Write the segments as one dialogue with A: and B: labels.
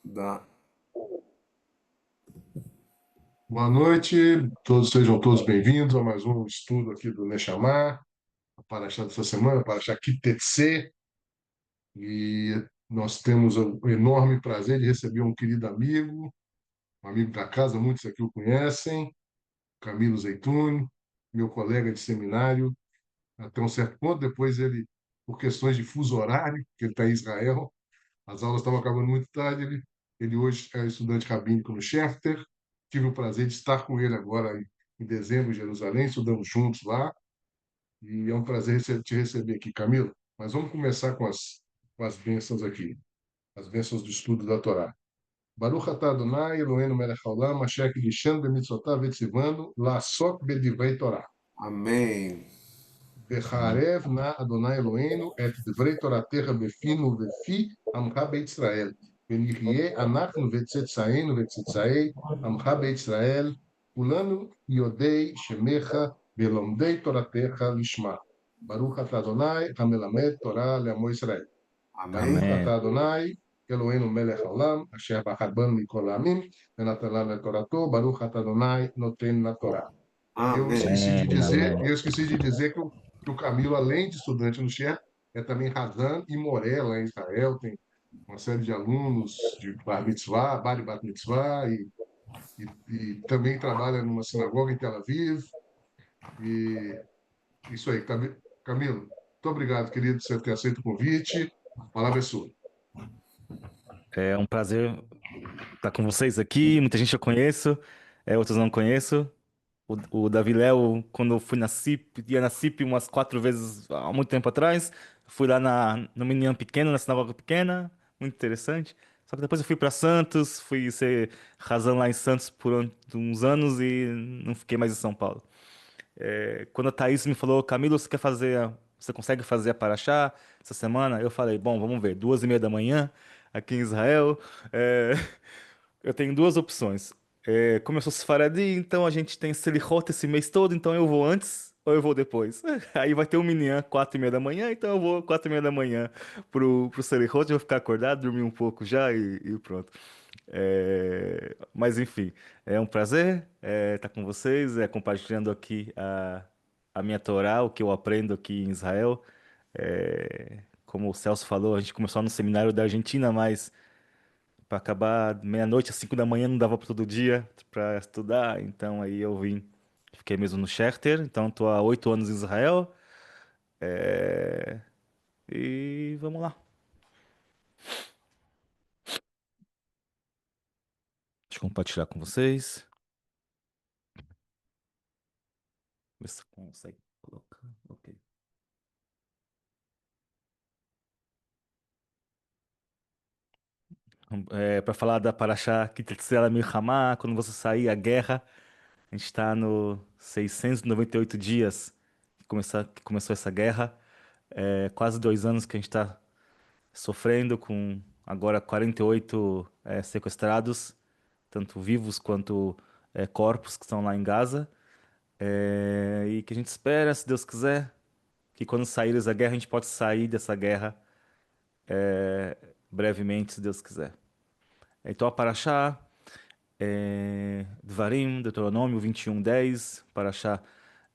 A: Da...
B: Boa noite, sejam todos bem-vindos a mais um estudo aqui do Nechamar, a Paraxá dessa semana, a Paraxá Kitetse, e nós temos o enorme prazer de receber um querido amigo, um amigo da casa, muitos aqui o conhecem, Camilo Zeituni, meu colega de seminário, até um certo ponto, depois ele, por questões de fuso horário, que ele está em Israel, as aulas estavam acabando muito tarde. Ele hoje é estudante rabínico no Schefter. Tive o prazer de estar com ele agora em dezembro em Jerusalém, estudamos juntos lá. E é um prazer te receber aqui, Camilo. Mas vamos começar com as bênçãos aqui, as bênçãos do estudo da Torá. Baruch atah Adonai, Eloheinu melech haolam, asher kiddushanu b'mitzvotav v'tzivanu, la'asok b'divrei Torah.
A: Amém.
B: Becharev na Adonai Eloheinu et divrei Toratecha befinu vefi amcha beit Israel. Venichie anachnu vetzetzaenu vetzetzai amcha beit Israel. Kulanu yodei shemecha belomdei Toratecha lishma. Baruch atah Adonai hamelamed Torah leamo Israel. Baruch
A: Amém.
B: atah Adonai Eloheinu melech haolam asher bachar banu mikol ha'amim ונתן לנו את תורתו. ברוך אתה אדוני נותן לתורה.
A: Amém.
B: Eu esqueci de dizer que o Camilo, além de estudante no Share, é também Razan e Moré lá em Israel, tem uma série de alunos de Bar Mitzvah, Bar e Bat Mitzvah, e também trabalha numa sinagoga em Tel Aviv. E isso aí, Camilo, muito obrigado, querido, por você ter aceito o convite. A palavra é sua.
C: É um prazer estar com vocês aqui. Muita gente eu conheço, outros não conheço. O Davi Léo, quando eu fui na CIP, ia na CIP umas 4 vezes há muito tempo atrás. Fui lá no Minyan pequeno, na sinagoga pequena, muito interessante. Só que depois eu fui para Santos, fui ser razão lá em Santos por uns anos e não fiquei mais em São Paulo. Quando a Thaís me falou, Camilo, você consegue fazer a Paraxá essa semana? Eu falei, bom, vamos ver, 2h30 da manhã, aqui em Israel. É, eu tenho duas opções. Como eu sou sefaradi, então a gente tem Selichot esse mês todo, então eu vou antes ou eu vou depois. Aí vai ter um minyan 4h30 da manhã, então eu vou 4h30 da manhã pro Selichot, eu vou ficar acordado, dormir um pouco já e pronto. Mas enfim, é um prazer estar com vocês, compartilhando aqui a minha Torá, o que eu aprendo aqui em Israel. Como o Celso falou, a gente começou no seminário da Argentina, mas para acabar meia-noite, às 5 da manhã, não dava para todo dia para estudar, então aí eu vim. Fiquei mesmo no Scherter, então estou há 8 anos em Israel. E vamos lá. Deixa eu compartilhar com vocês. Ver se consegue colocar. Ok. Para falar da Parashá Kitetsela Milhamá, quando você sair a guerra, a gente está no 698 dias que começou essa guerra. Quase 2 anos que a gente está sofrendo, com agora 48 sequestrados, tanto vivos quanto corpos que estão lá em Gaza. E que a gente espera, se Deus quiser, que quando saíres da guerra, a gente pode sair dessa guerra brevemente, se Deus quiser. Então a Parashá Dvarim, Deuteronômio 21:10, Parashá,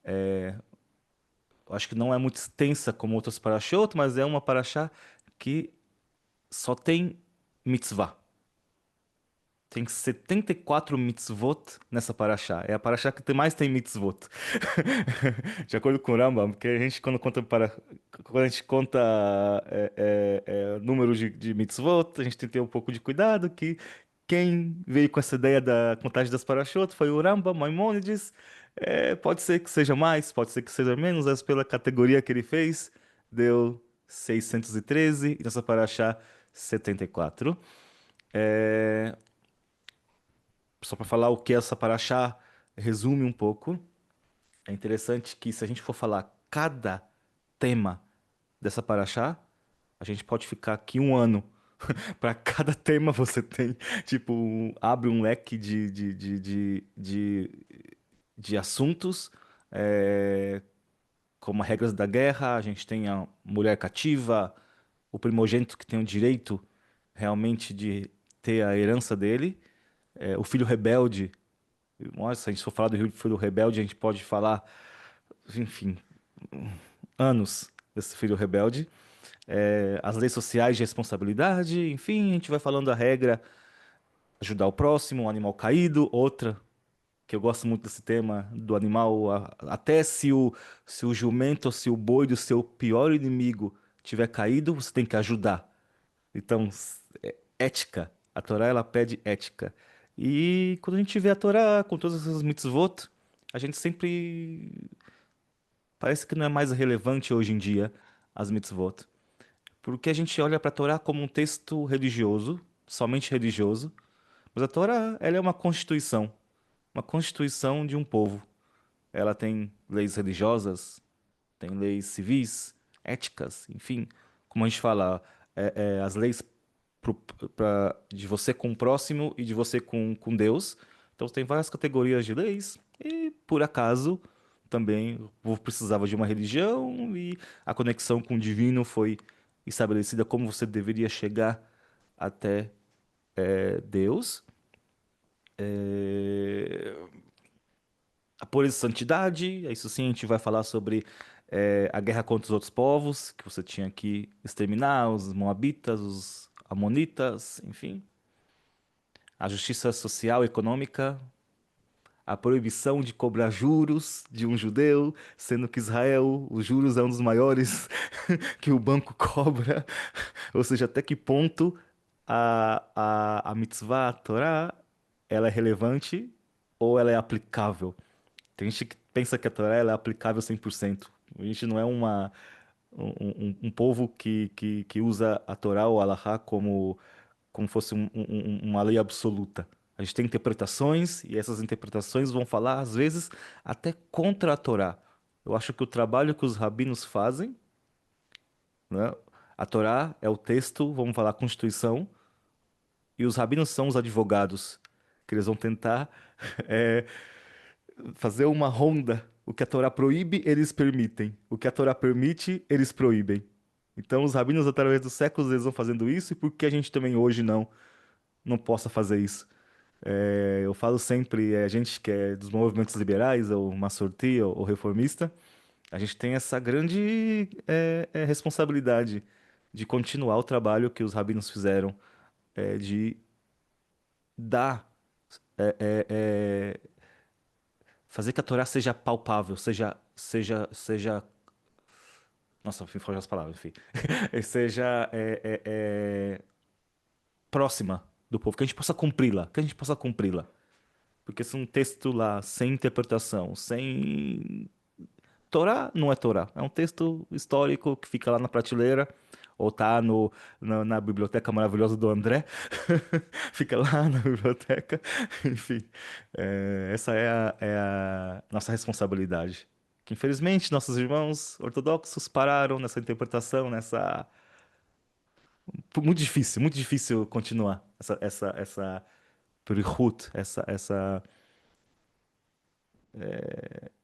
C: eu acho que não é muito extensa como outras Parashot, mas é uma Parashá que só tem mitzvah. Tem 74 mitzvot nessa Parashá. É a Parashá que mais tem mitzvot. De acordo com o Rambam, porque a gente quando a gente conta números de mitzvot, a gente tem que ter um pouco de cuidado, que quem veio com essa ideia da contagem das Parashot foi o Rambam, Maimônides. Pode ser que seja mais, pode ser que seja menos, mas pela categoria que ele fez, deu 613, e nessa Parashá 74. É, Só para falar o que essa paraxá resume um pouco, é interessante que se a gente for falar cada tema dessa paraxá, a gente pode ficar aqui um ano. Para cada tema você tem, tipo, abre um leque de assuntos, é, como regras da guerra, a gente tem a mulher cativa, o primogênito que tem o direito realmente de ter a herança dele. O filho rebelde, nossa, se a gente for falar do filho rebelde, a gente pode falar, enfim, anos desse filho rebelde. As leis sociais de responsabilidade, enfim, a gente vai falando a regra, ajudar o próximo, um animal caído, outra que eu gosto muito desse tema do animal, até se o jumento ou se o boi do seu pior inimigo tiver caído, você tem que ajudar. Então, ética. A Torá, ela pede ética. E quando a gente vê a Torá com todas essas mitzvot, a gente sempre parece que não é mais relevante hoje em dia as mitzvot. Porque a gente olha para a Torá como um texto religioso, somente religioso, mas a Torá, ela é uma constituição de um povo. Ela tem leis religiosas, tem leis civis, éticas, enfim, como a gente fala, as leis de você com o próximo e de você com Deus. Então tem várias categorias de leis e por acaso também o povo precisava de uma religião e a conexão com o divino foi estabelecida como você deveria chegar até Deus. É, a pureza e santidade, isso sim a gente vai falar sobre a guerra contra os outros povos, que você tinha que exterminar, os moabitas, os amonitas, enfim. A justiça social e econômica, a proibição de cobrar juros de um judeu, sendo que Israel, os juros é um dos maiores que o banco cobra. Ou seja, até que ponto a mitzvah, a Torá, ela é relevante ou ela é aplicável? Tem gente que pensa que a Torá ela é aplicável 100%. A gente não é um povo que usa a Torá ou a Alahá como fosse uma lei absoluta. A gente tem interpretações e essas interpretações vão falar, às vezes, até contra a Torá. Eu acho que o trabalho que os rabinos fazem, né? A Torá é o texto, vamos falar, a Constituição, e os rabinos são os advogados, que eles vão tentar eh, fazer uma ronda. O que a Torá proíbe, eles permitem. O que a Torá permite, eles proíbem. Então, os rabinos, através dos séculos, eles vão fazendo isso, e por que a gente também hoje não possa fazer isso? Eu falo sempre, a gente que é dos movimentos liberais, ou massorti, ou reformista, a gente tem essa grande responsabilidade de continuar o trabalho que os rabinos fizeram, de dar, é, é, é, fazer que a Torá seja palpável, seja, nossa, me foge as palavras, enfim, seja próxima do povo, que a gente possa cumpri-la, que a gente possa cumpri-la. Porque se um texto lá, sem interpretação, sem Torá não é Torá, é um texto histórico que fica lá na prateleira, ou tá na biblioteca maravilhosa do André, fica lá na biblioteca, enfim, essa é a nossa responsabilidade. Que infelizmente nossos irmãos ortodoxos pararam nessa interpretação, muito difícil continuar essa Purihut, essa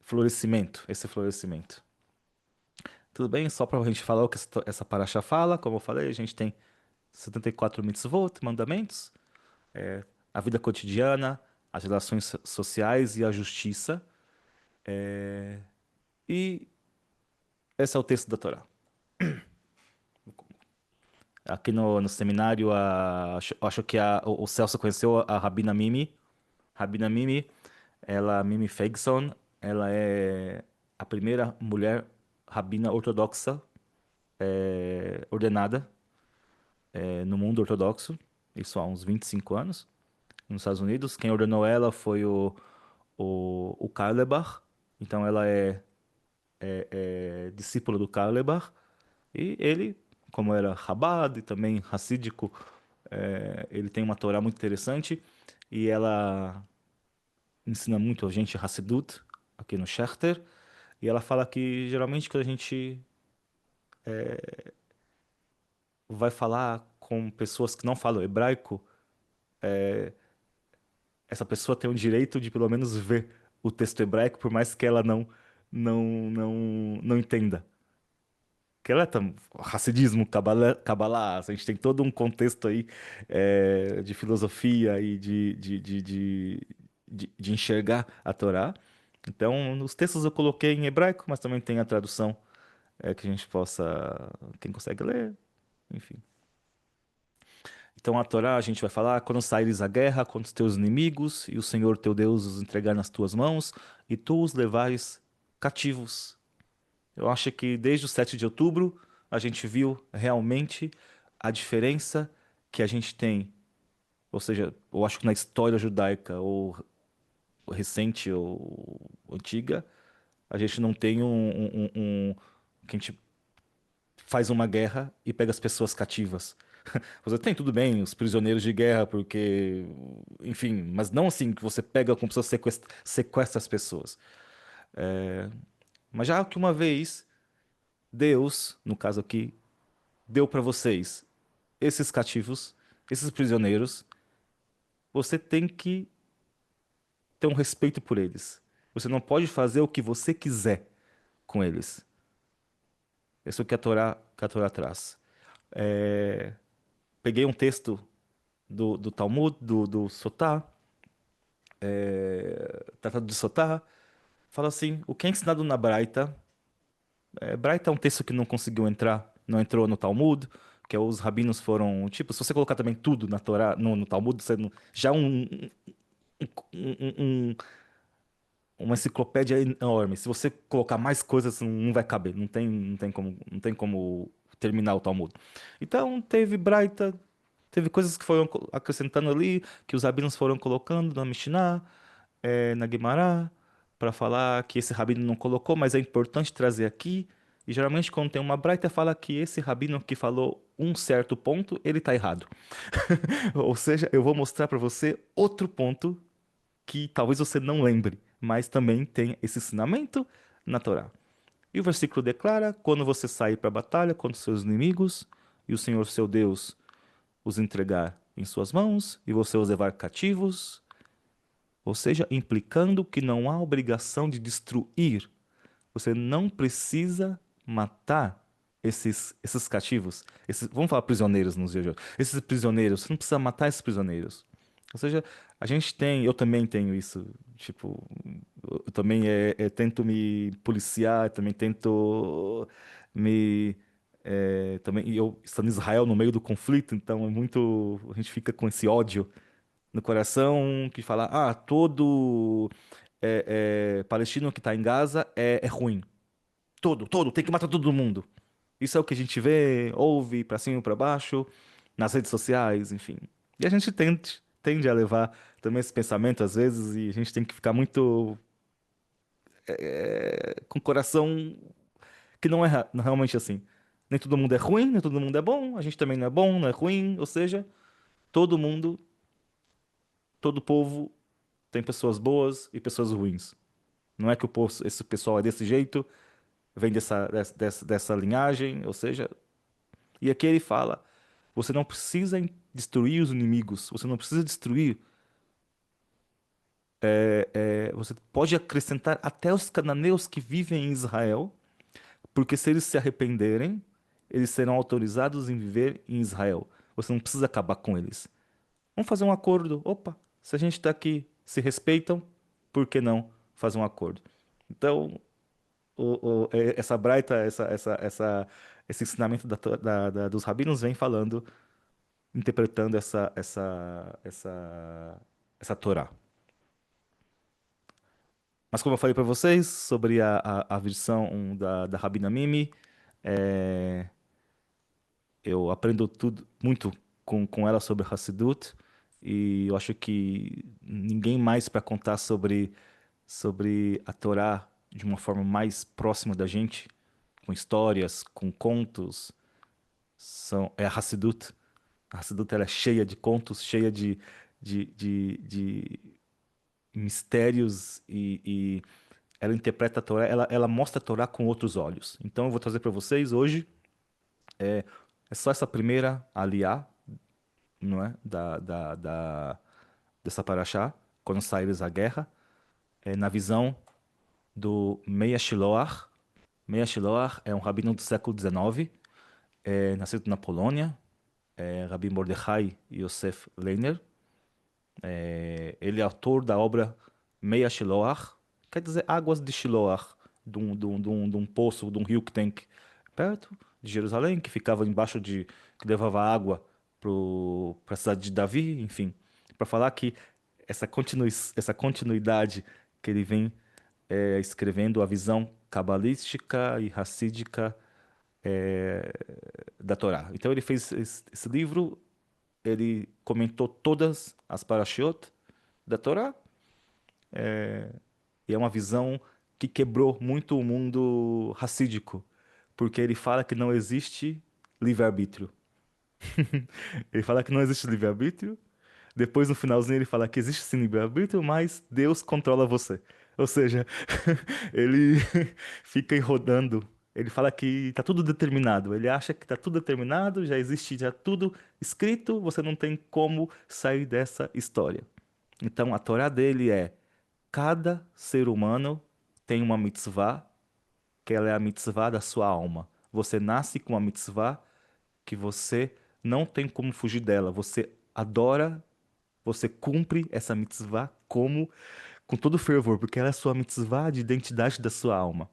C: florescimento, esse florescimento. Tudo bem? Só para a gente falar o que essa paraxá fala, como eu falei, a gente tem 74 mitzvot, mandamentos, a vida cotidiana, as relações sociais e a justiça. E esse é o texto da Torá. Aqui no seminário, acho que o Celso conheceu a Rabina Mimi. Rabina Mimi, Mimi Feigsson, ela é a primeira mulher rabina ortodoxa ordenada no mundo ortodoxo, isso há uns 25 anos, nos Estados Unidos. Quem ordenou ela foi o Carlebach, então ela é discípula do Carlebach, e ele, como era Chabad e também racídico, ele tem uma Torá muito interessante, e ela ensina muito a gente Hassidut, aqui no Schechter, e ela fala que geralmente quando a gente vai falar com pessoas que não falam hebraico, essa pessoa tem o direito de pelo menos ver o texto hebraico, por mais que ela não entenda. esqueleto, Hassidismo, Kabbalah, a gente tem todo um contexto aí de filosofia e de enxergar a Torá. Então, nos textos eu coloquei em hebraico, mas também tem a tradução que a gente possa, quem consegue ler, enfim. Então, a Torá a gente vai falar: quando saíres à guerra contra os teus inimigos e o Senhor teu Deus os entregar nas tuas mãos e tu os levares cativos. Eu acho que desde o 7 de outubro a gente viu realmente a diferença que a gente tem. Ou seja, eu acho que na história judaica, ou recente ou antiga, a gente não tem que a gente faz uma guerra e pega as pessoas cativas. Você tem, tudo bem, os prisioneiros de guerra, porque, enfim, mas não assim que você pega como pessoa sequestra as pessoas. Mas já que uma vez Deus, no caso aqui, deu para vocês esses cativos, esses prisioneiros, você tem que ter um respeito por eles. Você não pode fazer o que você quiser com eles. Isso é o que a Torá traz. É, peguei um texto do Talmud, do Sotá, Tratado de Sotá, fala assim: o que é ensinado na Braita. Braita é um texto que não conseguiu entrar, não entrou no Talmud, que os rabinos foram, tipo, se você colocar também tudo na Torá, no Talmud, você já um, uma enciclopédia enorme. Se você colocar mais coisas, não vai caber. Não tem como terminar o Talmud. Então, teve Braita, teve coisas que foram acrescentando ali, que os rabinos foram colocando na Mishnah, na Guemará, para falar que esse rabino não colocou, mas é importante trazer aqui. E geralmente, quando tem uma Braita, fala que esse rabino que falou um certo ponto, ele tá errado. Ou seja, eu vou mostrar para você outro ponto que talvez você não lembre, mas também tem esse ensinamento na Torá. E o versículo declara: quando você sair para a batalha contra os seus inimigos e o Senhor seu Deus os entregar em suas mãos e você os levar cativos, ou seja, implicando que não há obrigação de destruir. Você não precisa matar esses cativos. Vamos falar prisioneiros nos dias de hoje. Esses prisioneiros, você não precisa matar esses prisioneiros. Ou seja, a gente tem, eu também tenho isso. Tipo, eu também tento me policiar, também tento me. Também, e eu estando em Israel no meio do conflito, então é muito. A gente fica com esse ódio no coração que fala: ah, todo palestino que está em Gaza é ruim. Todo, tem que matar todo mundo. Isso é o que a gente vê, ouve pra cima e pra baixo, nas redes sociais, enfim. E a gente tende a levar também esse pensamento às vezes, e a gente tem que ficar muito com o coração que não é realmente assim. Nem todo mundo é ruim, nem todo mundo é bom, a gente também não é bom, não é ruim, ou seja, todo mundo, todo povo tem pessoas boas e pessoas ruins. Não é que esse pessoal é desse jeito, vem dessa linhagem, ou seja, e aqui ele fala: você não precisa destruir os inimigos, você não precisa destruir. Você pode acrescentar até os cananeus que vivem em Israel, porque se eles se arrependerem, eles serão autorizados em viver em Israel. Você não precisa acabar com eles. Vamos fazer um acordo. Opa, se a gente está aqui, se respeitam, por que não fazer um acordo? Então, essa braita, esse ensinamento dos rabinos vem falando, interpretando essa Torá. Mas como eu falei para vocês sobre a versão da Rabina Mimi, é, eu aprendo tudo muito com ela sobre Hassidut e eu acho que ninguém mais para contar sobre a Torá de uma forma mais próxima da gente, com histórias, com contos, é a Hassidut. A Hassidut ela é cheia de contos, cheia de mistérios e ela interpreta a Torá, ela mostra a Torá com outros olhos. Então eu vou trazer para vocês hoje é só essa primeira aliá, não é? Dessa paraxá, quando saíres à guerra, na visão do Meia Shiloach, Meir Shiloach é um rabino do século XIX, nascido na Polônia, Rabbi Mordechai Yosef Leiner. Ele é autor da obra Meia Shiloach, quer dizer águas de Shiloach, de um poço, de um rio que tem perto de Jerusalém, que ficava embaixo que levava água para a cidade de Davi, enfim, para falar que essa continuidade que ele vem escrevendo a visão cabalística e racídica é, da Torá. Então ele fez esse livro, ele comentou todas as parashiot da Torá, e é uma visão que quebrou muito o mundo racídico, porque ele fala que não existe livre-arbítrio. Ele fala que não existe livre-arbítrio. Depois, no finalzinho, ele fala que existe sim livre-arbítrio, mas Deus controla você. Ou seja, ele fica enrodando. Ele fala que tá tudo determinado. Ele acha que tá tudo determinado, já existe já tudo escrito, você não tem como sair dessa história. Então, a Torá dele é: cada ser humano tem uma mitzvah, que ela é a mitzvah da sua alma. Você nasce com uma mitzvah que você não tem como fugir dela. Você adora, você cumpre essa mitzvah com todo fervor, porque ela é a sua mitzvah de identidade da sua alma.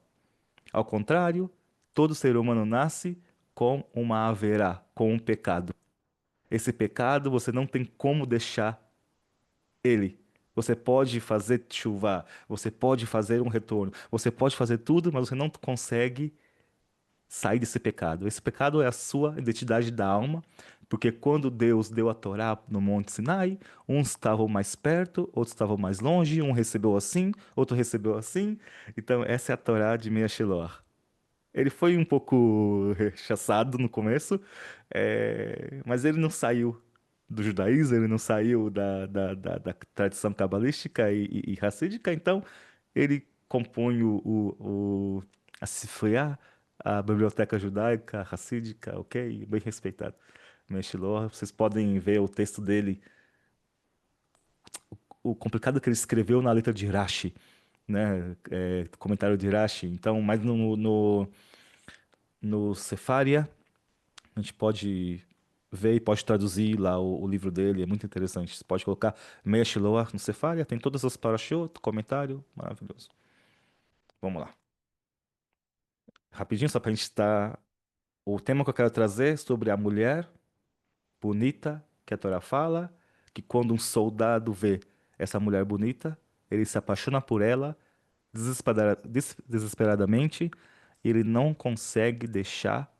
C: Ao contrário, todo ser humano nasce com uma haverá, com um pecado. Esse pecado você não tem como deixar ele. Você pode fazer chuva, você pode fazer um retorno, você pode fazer tudo, mas você não consegue sair desse pecado. Esse pecado é a sua identidade da alma, porque quando Deus deu a Torá no Monte Sinai, uns estavam mais perto, outros estavam mais longe, um recebeu assim, outro recebeu assim. Então, essa é a Torá de Meah Sheloah. Ele foi um pouco rechaçado no começo, mas ele não saiu do judaísmo, ele não saiu da tradição cabalística e racídica, então ele compõe a Sifriá, a biblioteca judaica, racídica, ok? Bem respeitado. Meshilor, vocês podem ver o texto dele, o complicado que ele escreveu na letra de Rashi, né? Comentário de Rashi. Então, mas no Sefaria, a gente pode ver e pode traduzir lá o livro dele, é muito interessante. Você pode colocar Meia Shiloah no Sefaria, tem todas as parashot, comentário, maravilhoso. Vamos lá. Rapidinho, só pra gente estar. O tema que eu quero trazer é sobre a mulher bonita que a Torá fala, que quando um soldado vê essa mulher bonita, ele se apaixona por ela desesperadamente, e ele não consegue deixar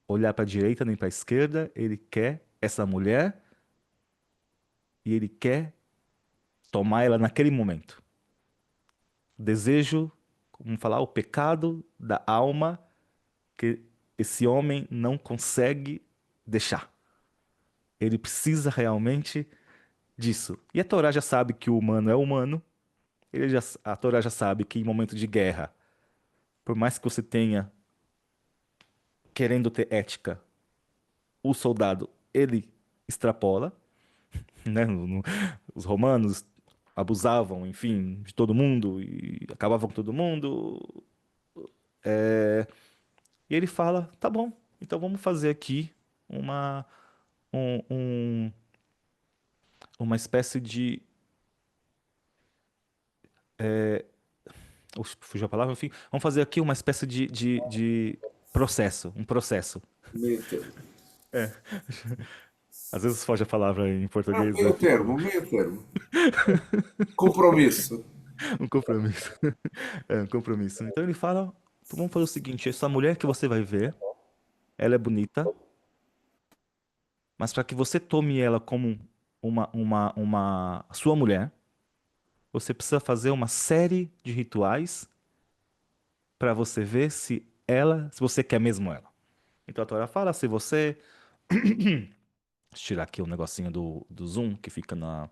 C: olhar para a direita nem para a esquerda, ele quer essa mulher e ele quer tomar ela naquele momento. O desejo, como falar, o pecado da alma que esse homem não consegue deixar. Ele precisa realmente disso. E a Torá já sabe que o humano é humano. A Torá já sabe que em momento de guerra, por mais que você tenha querendo ter ética, o soldado ele extrapola, né? Os romanos abusavam, enfim, de todo mundo e acabavam com todo mundo. E ele fala, tá bom, então vamos fazer aqui uma um- um- uma espécie de fugiu a palavra, enfim, vamos fazer aqui uma espécie de processo, um processo.
A: Meio termo.
C: Às vezes foge a palavra em
A: Ah,
C: português,
A: meio
C: enfim,
A: termo, meio termo. Compromisso.
C: um compromisso. É, um compromisso. Então ele fala, vamos fazer o seguinte, essa mulher que você vai ver, ela é bonita, mas para que você tome ela como uma sua mulher, você precisa fazer uma série de rituais para você ver se você quer mesmo ela. Então a Torá fala, se você deixa eu tirar aqui o negocinho do zoom que fica na.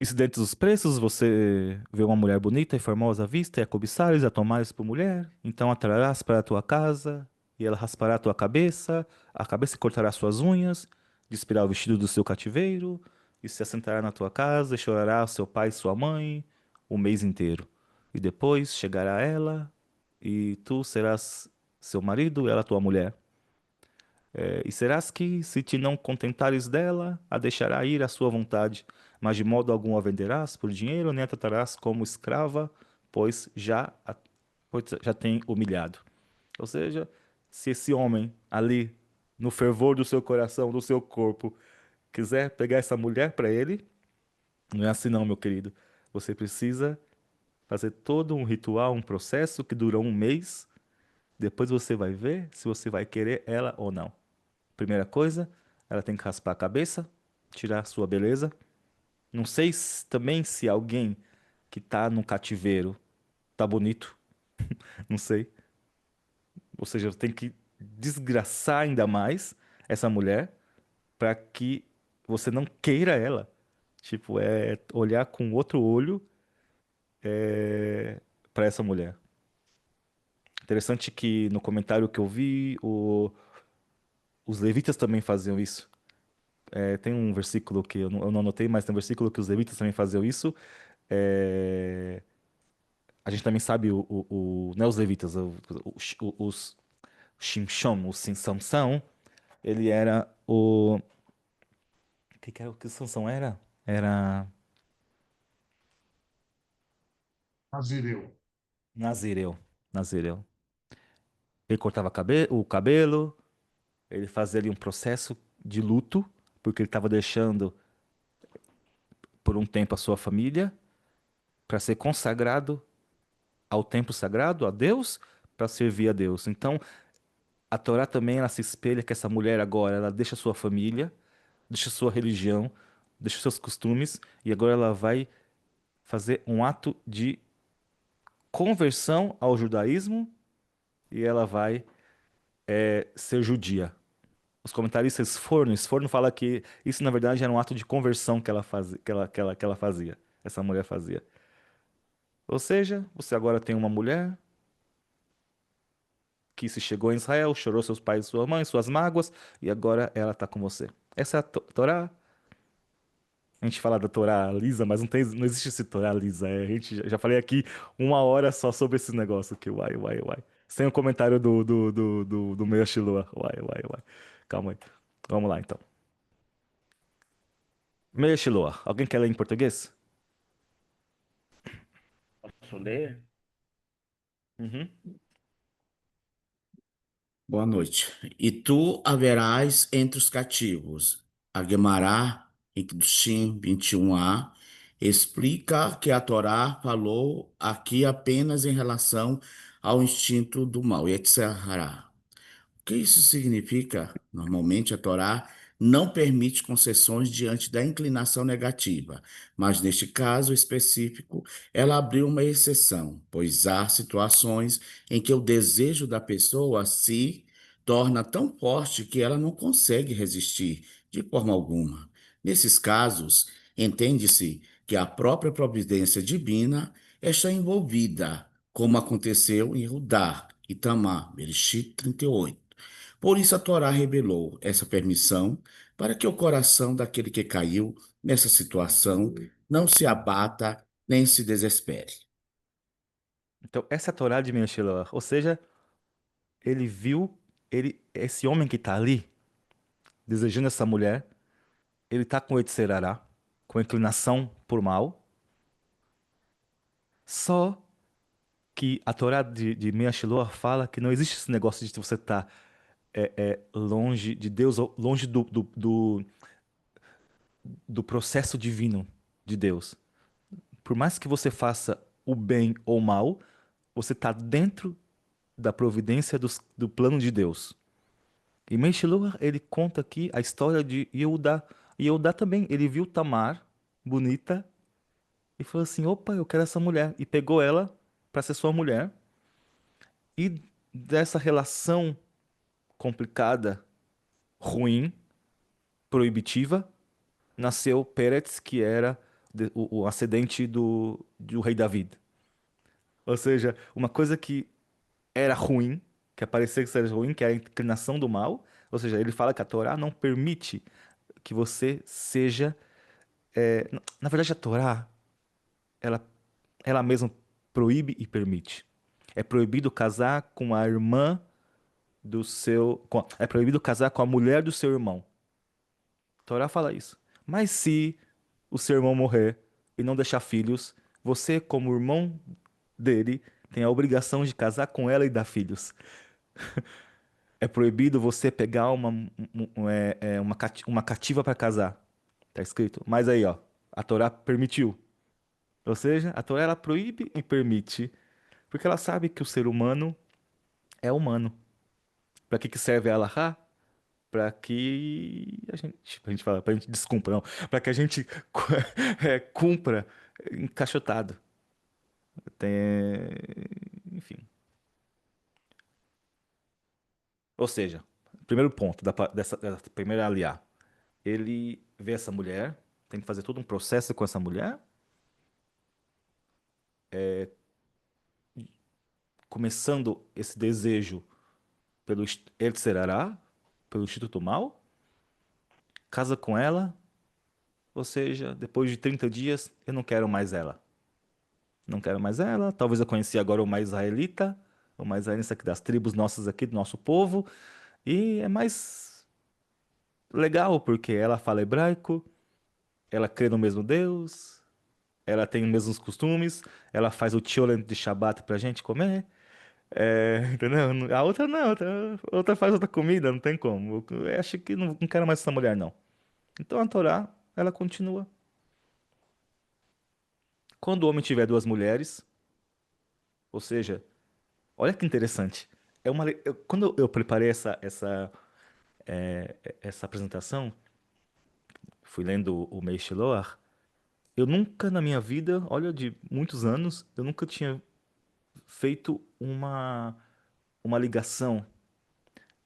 C: E se dentre os preços você vê uma mulher bonita e formosa à vista, e a cobiçares, a tomares por mulher, então a trarás para a tua casa, e ela raspará a cabeça cortará suas unhas, despirá o vestido do seu cativeiro, e se assentará na tua casa, e chorará o seu pai e sua mãe, o mês inteiro. E depois chegará ela, e tu serás seu marido, ela tua mulher. E serás que, se te não contentares dela, a deixará ir à sua vontade, mas de modo algum a venderás por dinheiro, nem a tratarás como escrava, pois já tem humilhado. Ou seja, se esse homem ali, no fervor do seu coração, do seu corpo, quiser pegar essa mulher para ele, não é assim não, meu querido. Você precisa fazer todo um ritual, um processo que dura um mês. Depois você vai ver se você vai querer ela ou não. Primeira coisa, ela tem que raspar a cabeça, tirar a sua beleza. Não sei também se alguém que tá no cativeiro tá bonito, não sei. Ou seja, tem que desgraçar ainda mais essa mulher para que você não queira ela. Tipo, é olhar com outro olho para essa mulher. Interessante que no comentário que eu vi, os levitas também faziam isso. Tem um versículo que eu não anotei, mas tem um versículo que os levitas também faziam isso. É, a gente também sabe não é os levitas, os Shimshon, Sansão, ele era o que era o que Sansão era? Era
B: Nazireu.
C: Nazireu, Nazireu. Ele cortava o cabelo, ele fazia ali um processo de luto, porque ele estava deixando por um tempo a sua família para ser consagrado ao templo sagrado, a Deus, para servir a Deus. Então, a Torá também ela se espelha que essa mulher agora, ela deixa sua família, deixa sua religião, deixa seus costumes e agora ela vai fazer um ato de conversão ao judaísmo e ela vai ser judia. Os comentaristas Sforno fala que isso na verdade era um ato de conversão que ela fazia, que ela fazia, essa mulher fazia. Ou seja, você agora tem uma mulher que se chegou em Israel, chorou seus pais e sua mãe, suas mágoas, e agora ela está com você. Essa é a Torá. A gente fala da Torá lisa, mas não existe esse Torá lisa. A gente já falei aqui 1 hora só sobre esse negócio aqui. Uai. Sem o comentário do Meia Shiloh. Uai. Calma aí. Vamos lá, então. Meia Shiloh. Alguém quer ler em português?
D: Posso ler?
C: Uhum.
D: Boa noite. E tu haverás entre os cativos. A Guemará, em Kedoshim 21a, explica que a Torá falou aqui apenas em relação ao instinto do mal, Yetzer Hara. O que isso significa? Normalmente, a Torá não permite concessões diante da inclinação negativa, mas neste caso específico, ela abriu uma exceção, pois há situações em que o desejo da pessoa se torna tão forte que ela não consegue resistir de forma alguma. Nesses casos, entende-se que a própria providência divina está envolvida, como aconteceu em Rudá e Tamar, Bereshit 38. Por isso a Torá revelou essa permissão para que o coração daquele que caiu nessa situação não se abata nem se desespere.
C: Então, essa é a Torá de Meia Shiloh. Ou seja, ele viu esse homem que está ali, desejando essa mulher, ele está com o Yetzer Hara, com inclinação por mal, só que a Torá de Meah Shiloh fala que não existe esse negócio de você estar longe de Deus, ou longe do processo divino de Deus. Por mais que você faça o bem ou o mal, você está dentro da providência do plano de Deus. E Meah Shiloh, ele conta aqui a história de Yehudá. E Yehudá também, ele viu Tamar, bonita, e falou assim, opa, eu quero essa mulher. E pegou ela para ser sua mulher. E dessa relação complicada, ruim, proibitiva, nasceu Pérez, que era o ascendente do rei David. Ou seja, uma coisa que era ruim, que parecia que seria ruim, que é a inclinação do mal. Ou seja, ele fala que a Torá não permite que você seja. Na verdade, a Torá, ela ela mesma proíbe e permite. É proibido casar com a irmã do seu. É proibido casar com a mulher do seu irmão. A Torá fala isso. Mas se o seu irmão morrer e não deixar filhos, você, como irmão dele, tem a obrigação de casar com ela e dar filhos. É proibido você pegar uma cativa para casar. Tá escrito. Mas aí, ó, a Torá permitiu. Ou seja, a Torá ela proíbe e permite, porque ela sabe que o ser humano é humano. Para que serve a Allahá? Para que a gente fala, para a gente descumpra, não, para que a gente cumpra encaixotado. Tem, enfim. Ou seja, primeiro ponto dessa primeira aliá, ele vê essa mulher, tem que fazer todo um processo com essa mulher, começando esse desejo pelo Etzer, pelo Instituto Mal, casa com ela, ou seja, depois de 30 dias, eu não quero mais ela. Não quero mais ela. Talvez eu conheci agora uma israelita aqui das tribos nossas aqui, do nosso povo. E é mais legal porque ela fala hebraico, ela crê no mesmo Deus, ela tem os mesmos costumes, ela faz o tcholent de Shabbat pra gente comer. Entendeu? A outra não, a outra faz outra comida, não tem como. Eu acho que não quero mais essa mulher, não. Então a Torá, ela continua. Quando o homem tiver duas mulheres, ou seja, olha que interessante. Quando eu preparei essa apresentação, fui lendo o Mei Shiloach, eu nunca na minha vida, olha, de muitos anos, eu nunca tinha feito uma ligação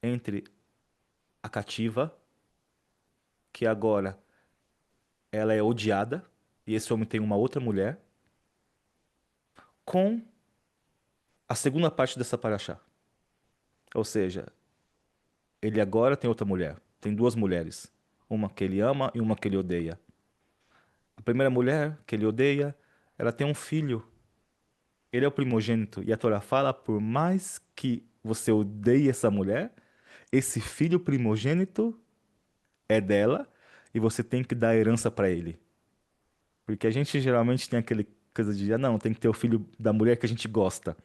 C: entre a cativa, que agora ela é odiada, e esse homem tem uma outra mulher, com a segunda parte dessa paraxá. Ou seja, ele agora tem outra mulher, tem duas mulheres, uma que ele ama e uma que ele odeia. A primeira mulher, que ele odeia, ela tem um filho. Ele é o primogênito. E a Torá fala, por mais que você odeie essa mulher, esse filho primogênito é dela e você tem que dar a herança para ele. Porque a gente geralmente tem aquele coisa de, não, tem que ter o filho da mulher que a gente gosta.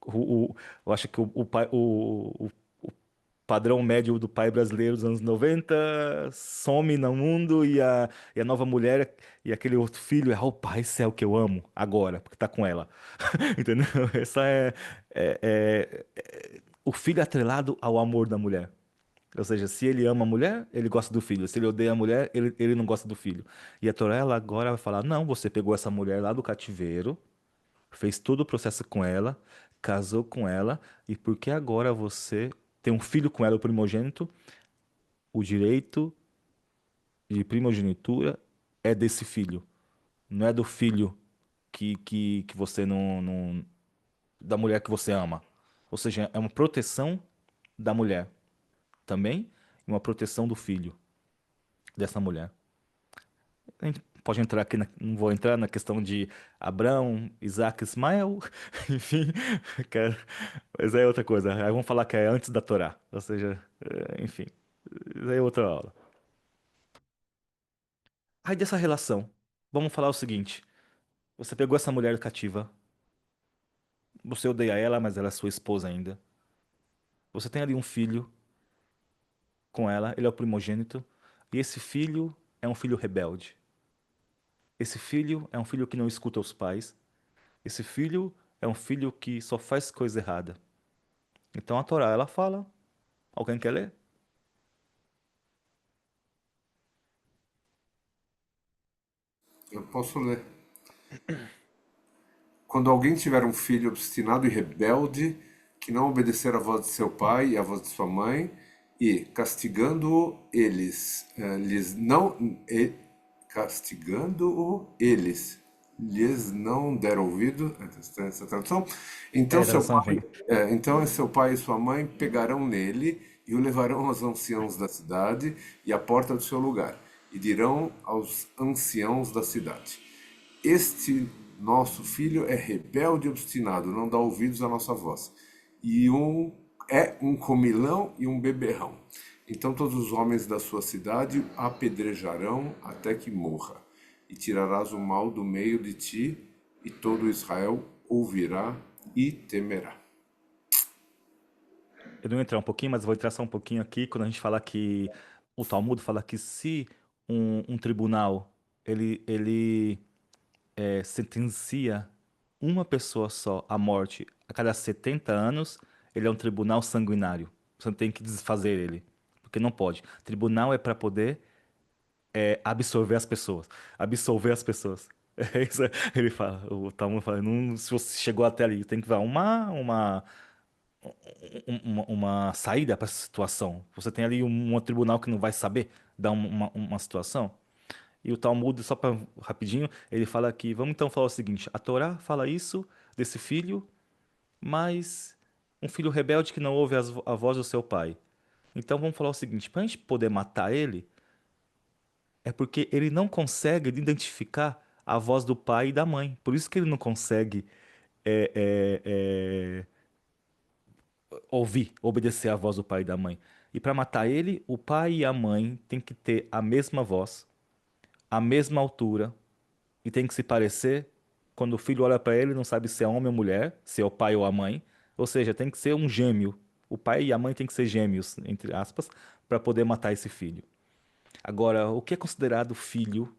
C: Eu acho que o padrão médio do pai brasileiro dos anos 90 some no mundo e a nova mulher e aquele outro filho é o pai céu que eu amo agora, porque tá com ela. Entendeu? Essa o filho atrelado ao amor da mulher. Ou seja, se ele ama a mulher, ele gosta do filho. Se ele odeia a mulher, ele não gosta do filho. E a Torá, ela agora vai falar: não, você pegou essa mulher lá do cativeiro, fez todo o processo com ela, casou com ela, e porque agora você tem um filho com ela, o primogênito, o direito de primogenitura é desse filho. Não é do filho que você não. Da mulher que você ama. Ou seja, é uma proteção da mulher também e uma proteção do filho dessa mulher. A gente pode entrar aqui, não vou entrar na questão de Abraão, Isaac, Ismael, enfim, mas é outra coisa. Aí vamos falar que é antes da Torá, ou seja, enfim, isso aí é outra aula. Aí dessa relação, vamos falar o seguinte: você pegou essa mulher cativa, você odeia ela, mas ela é sua esposa ainda. Você tem ali um filho com ela, ele é o primogênito, e esse filho é um filho rebelde. Esse filho é um filho que não escuta os pais. Esse filho é um filho que só faz coisa errada. Então a Torá, ela fala. Alguém quer ler?
A: Eu posso ler. Quando alguém tiver um filho obstinado e rebelde, que não obedecer à voz de seu pai e à voz de sua mãe, e castigando-o lhes não der ouvido, essa tradução, então
C: Tradução ruim.
A: então seu pai e sua mãe pegarão nele e o levarão aos anciãos da cidade e à porta do seu lugar, e dirão aos anciãos da cidade: Este Nosso filho é rebelde e obstinado, não dá ouvidos à nossa voz. E um comilão e um beberrão. Então todos os homens da sua cidade apedrejarão até que morra. E tirarás o mal do meio de ti, e todo Israel ouvirá e temerá.
C: Eu não vou entrar um pouquinho, mas vou entrar só um pouquinho aqui quando a gente fala que o Talmud fala que se um tribunal ele sentencia uma pessoa só à morte a cada 70 anos, ele é um tribunal sanguinário. Você tem que desfazer ele, porque não pode. Tribunal é para poder absorver as pessoas. Absolver as pessoas. É isso, ele fala, o Talmud fala, não, se você chegou até ali, tem que dar uma saída para essa situação. Você tem ali um tribunal que não vai saber dar uma situação. E o Talmud, só para rapidinho, ele fala que, vamos então falar o seguinte, a Torá fala isso desse filho, mas um filho rebelde que não ouve a voz do seu pai. Então vamos falar o seguinte, para a gente poder matar ele, é porque ele não consegue identificar a voz do pai e da mãe. Por isso que ele não consegue é, é, ouvir, obedecer à voz do pai e da mãe. E para matar ele, o pai e a mãe têm que ter a mesma voz, a mesma altura e tem que se parecer. Quando o filho olha para ele, não sabe se é homem ou mulher, se é o pai ou a mãe. Ou seja, tem que ser um gêmeo. O pai e a mãe têm que ser gêmeos, entre aspas, para poder matar esse filho. Agora, o que é considerado filho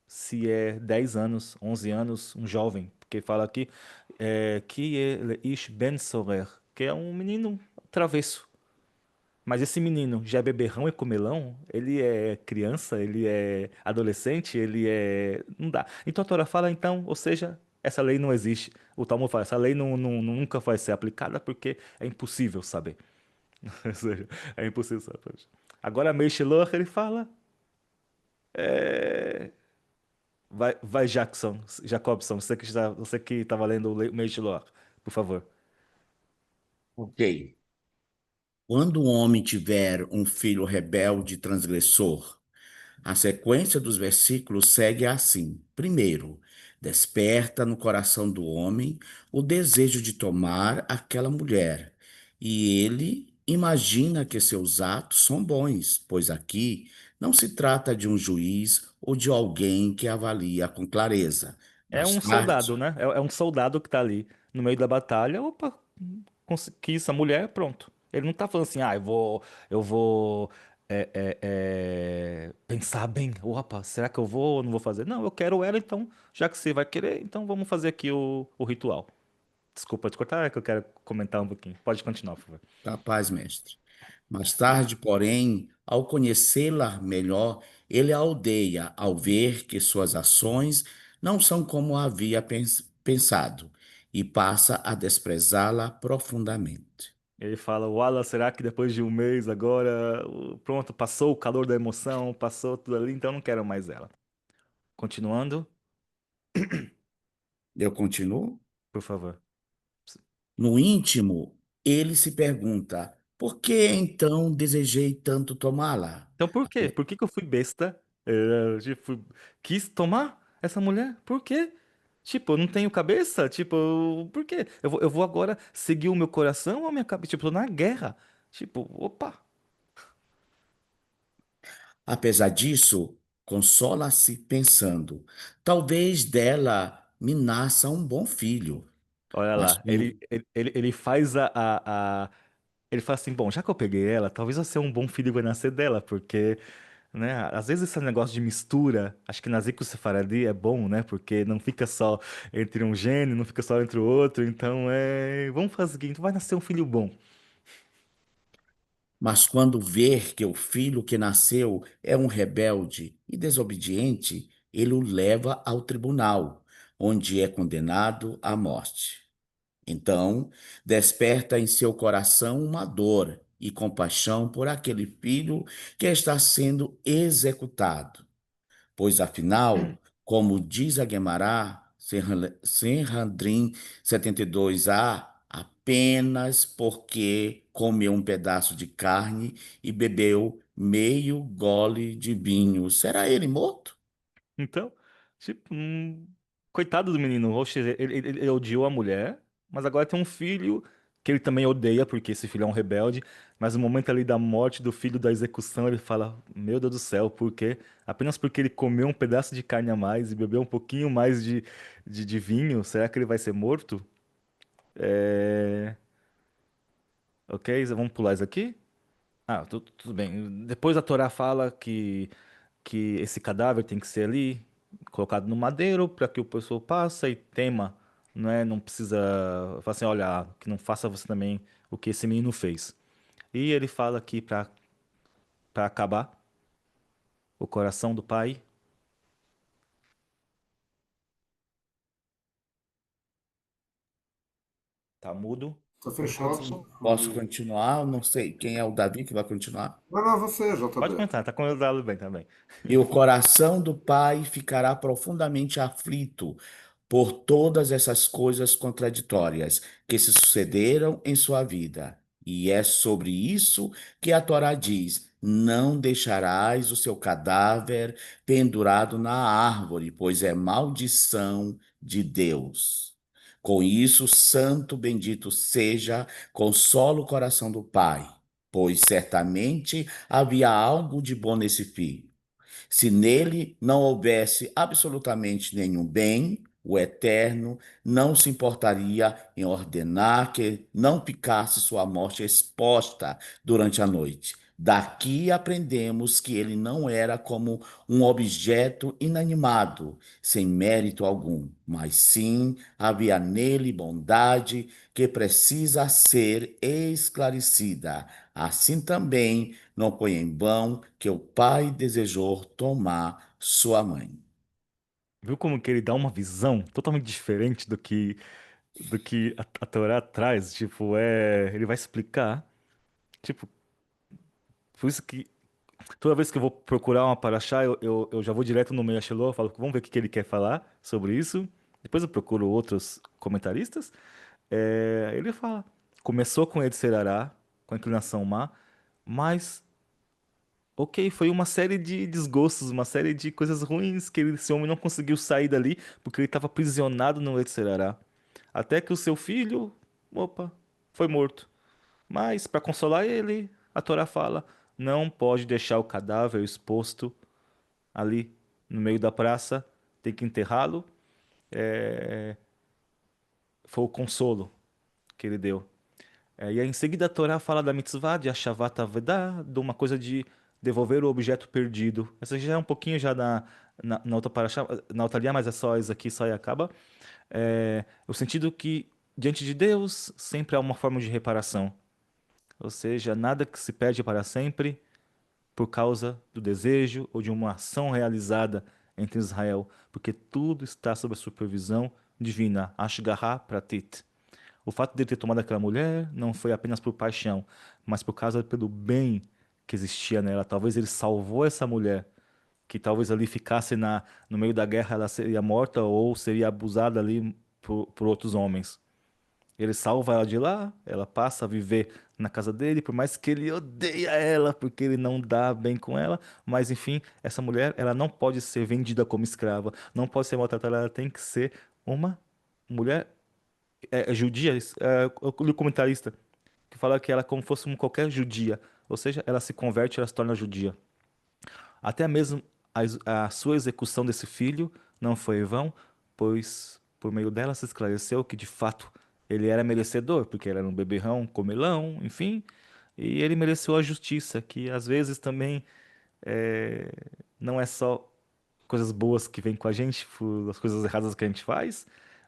C: se é 10 anos, 11 anos, um jovem? Porque fala aqui que ele ish ben sorer, que é um menino travesso. Mas esse menino já é beberrão e comelão, ele é criança, ele é adolescente, ele é. Não dá. Então a Torá fala, então, ou seja, essa lei não existe. O Talmud fala, essa lei nunca vai ser aplicada porque é impossível saber. Ou seja, é impossível saber. Agora, Meir Shiloh, ele fala, vai Jackson, Jacobson, você que estava lendo o Meir Shiloh, por favor.
D: Ok. Quando um homem tiver um filho rebelde e transgressor, a sequência dos versículos segue assim. Primeiro, desperta no coração do homem o desejo de tomar aquela mulher, e ele imagina que seus atos são bons, pois aqui não se trata de um juiz ou de alguém que avalia com clareza.
C: É
D: Mais
C: um soldado,
D: tarde,
C: né? É um soldado que tá ali no meio da batalha. Opa, quis a mulher, pronto. Ele não tá falando assim, eu vou pensar bem. Opa, será que eu vou ou não vou fazer? Não, eu quero ela, então, já que você vai querer, então vamos fazer aqui o ritual. Desculpa te cortar, é que eu quero comentar um pouquinho. Pode continuar, por favor.
D: capaz, mestre. Mais tarde, porém, ao conhecê-la melhor, ele a odeia ao ver que suas ações não são como havia pensado e passa a desprezá-la profundamente.
C: Ele fala, Wala, será que depois de um mês agora, pronto, passou o calor da emoção, passou tudo ali, então eu não quero mais ela. Continuando,
D: Eu continuo.
C: por favor.
D: No íntimo, ele se pergunta: por que então desejei tanto tomá-la?
C: Então por quê? Por que que eu fui besta? Tipo, quis tomar essa mulher? Por quê? Tipo, eu não tenho cabeça? Tipo, por quê? Eu vou agora seguir o meu coração ou a minha cabeça? Tipo, eu tô na guerra. Tipo, opa.
D: Apesar disso, consola-se pensando: talvez dela me nasça um bom filho.
C: Olha
D: Mas
C: lá,
D: com-
C: ele faz ele fala assim, bom, já que eu peguei ela, talvez vai ser um bom filho vai nascer dela, porque, né, às vezes esse negócio de mistura, acho que na Zico Sefaradi é bom, né, porque não fica só entre um gene, não fica só entre o outro, então vamos fazer o seguinte, vai nascer um filho bom.
D: mas quando ver que o filho que nasceu é um rebelde e desobediente, ele o leva ao tribunal, onde é condenado à morte. Então, desperta em seu coração uma dor e compaixão por aquele filho que está sendo executado. Pois afinal, como diz a Guemará, Sanhedrin 72a, apenas porque comeu um pedaço de carne e bebeu meio gole de vinho, será ele morto?
C: Então, tipo, coitado do menino, oxe, ele odiou a mulher, mas agora tem um filho que ele também odeia, porque esse filho é um rebelde. Mas no momento ali da morte do filho, da execução, ele fala: Meu Deus do céu, por quê? Apenas porque ele comeu um pedaço de carne a mais e bebeu um pouquinho mais de vinho, será que ele vai ser morto? É... Ok, vamos pular isso aqui? Ah, tudo bem. Depois a Torá fala que esse cadáver tem que ser ali colocado no madeiro para que o pessoal passe e tema, não é? Não precisa falar assim, olha, que não faça você também o que esse menino fez. E ele fala aqui para acabar o coração do pai tá mudo.
A: Tá
B: Eu
A: fechado.
B: posso?
D: Posso continuar? Não sei quem é o Davi que vai continuar.
A: Não, não, você,
C: Pode
A: JB.
C: comentar, tá com o dado bem também.
D: E o coração do pai ficará profundamente aflito por todas essas coisas contraditórias que se sucederam em sua vida. E é sobre isso que a Torá diz: Não deixarás o seu cadáver pendurado na árvore, pois é maldição de Deus. Com isso, santo bendito seja, consola o coração do pai, pois certamente havia algo de bom nesse filho. Se nele não houvesse absolutamente nenhum bem, o Eterno não se importaria em ordenar que não picasse sua morte exposta durante a noite. Daqui aprendemos que ele não era como um objeto inanimado, sem mérito algum, mas sim havia nele bondade que precisa ser esclarecida. Assim também não foi em vão que o pai desejou tomar sua mãe.
C: Viu como que ele dá uma visão totalmente diferente do que a Torá traz? Tipo, ele vai explicar, tipo, por isso que toda vez que eu vou procurar uma paraxá, eu já vou direto no Meir Shalom, falo, vamos ver o que que ele quer falar sobre isso. Depois eu procuro outros comentaristas. Ele fala, começou com Etserará, com a inclinação má, mas, ok, foi uma série de desgostos, uma série de coisas ruins que esse homem não conseguiu sair dali, porque ele estava aprisionado no Etserará. Até que o seu filho, opa, foi morto. Mas, para consolar ele, a Torá fala, não pode deixar o cadáver exposto ali no meio da praça, tem que enterrá-lo. Foi o consolo que ele deu. E aí, em seguida a Torá fala da mitzvah de Ashavat Avedá, de uma coisa de devolver o objeto perdido. Essa já é um pouquinho já na outra paraxá, na outra linha, mas é só isso aqui, só e acaba. O sentido que, diante de Deus, sempre há uma forma de reparação. Ou seja, nada que se perde para sempre por causa do desejo ou de uma ação realizada entre Israel, porque tudo está sob a supervisão divina, Ashgaha Pratit. O fato de ele ter tomado aquela mulher não foi apenas por paixão, mas por causa pelo bem que existia nela. Talvez ele salvou essa mulher, que talvez ali ficasse no meio da guerra, ela seria morta ou seria abusada ali por outros homens. Ele salva ela de lá, ela passa a viver na casa dele, por mais que ele odeia ela, porque ele não dá bem com ela, mas enfim, essa mulher, ela não pode ser vendida como escrava, não pode ser maltratada, ela tem que ser uma mulher judia, eu li o comentarista que fala que ela é como fosse uma qualquer judia, ou seja, ela se converte, ela se torna judia. Até mesmo a sua execução desse filho não foi em vão, pois por meio dela se esclareceu que de fato ele era merecedor, porque ele era um beberrão, comelão, enfim, e ele mereceu a justiça, que às vezes também é, não é só coisas boas que vêm com a gente, por as coisas erradas que a gente faz,